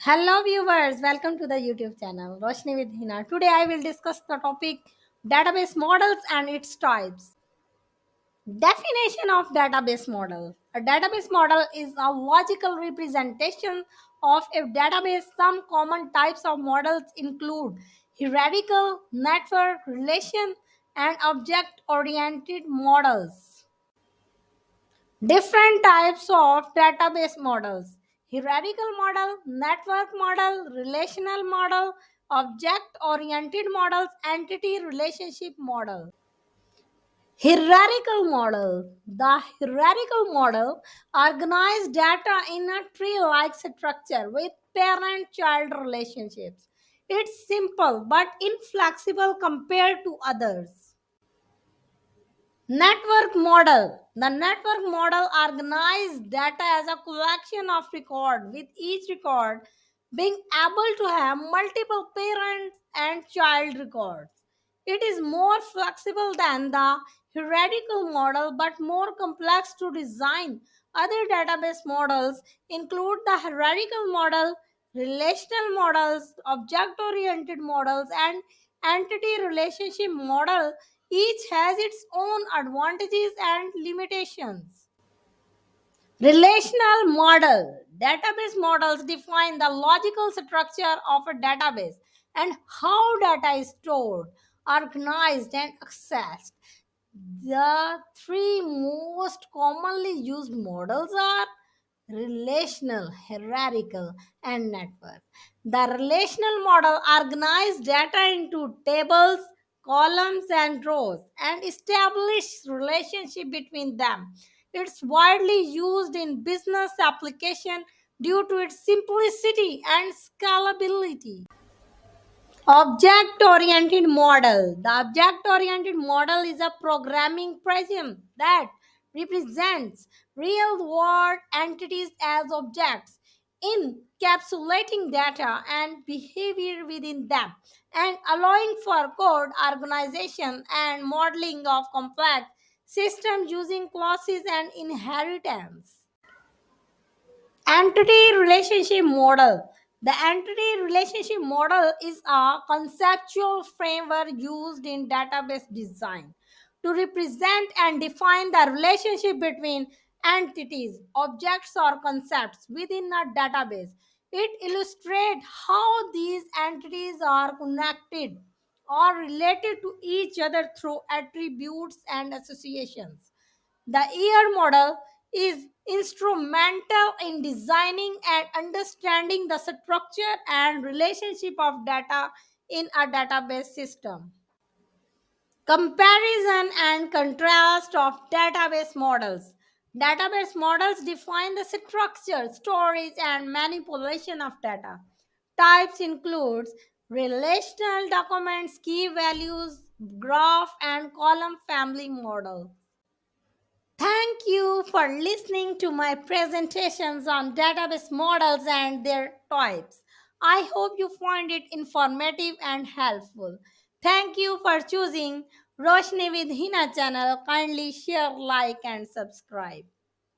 Hello viewers, welcome to the YouTube channel Roshni with Hina. Today I will discuss the topic database models and its types. Definition of database model. A database model is a logical representation of a database. Some common types of models include hierarchical, network, relation, and object oriented models. Different types of database models: hierarchical model, network model, relational model, object oriented models, entity relationship model. Hierarchical model. The hierarchical model organizes data in a tree like structure with parent child relationships. It's simple but inflexible compared to others. Network model. The network model organizes data as a collection of records, with each record being able to have multiple parents and child records. It is more flexible than the hierarchical model but more complex to design. Other database models include the hierarchical model, relational models, object oriented models, and entity relationship model. Each has its own advantages and limitations. Relational model. Database models define the logical structure of a database and how data is stored, organized, and accessed. The three most commonly used models are relational, hierarchical, and network. The relational model organizes data into tables, columns, and rows and establishes relationship between them. It's widely used in business application due to its simplicity and scalability. Object oriented model. The object oriented model is a programming prism that represents real world entities as objects, encapsulating data and behavior within them, and allowing for code organization and modeling of complex systems using classes and inheritance. Entity relationship model. The entity relationship model is a conceptual framework used in database design to represent and define the relationship between entities, objects, or concepts within a database. It illustrates how these entities are connected or related to each other through attributes and associations. The ER model is instrumental in designing and understanding the structure and relationship of data in a database system. Comparison and contrast of database models. Database models define the structure, storage, and manipulation of data. Types includes relational documents, key values, graph, and column family model. Thank you for listening to my presentations on database models and their types. I hope you find it informative and helpful. Thank you for choosing Roshni with Hina channel. Kindly share, like, and subscribe.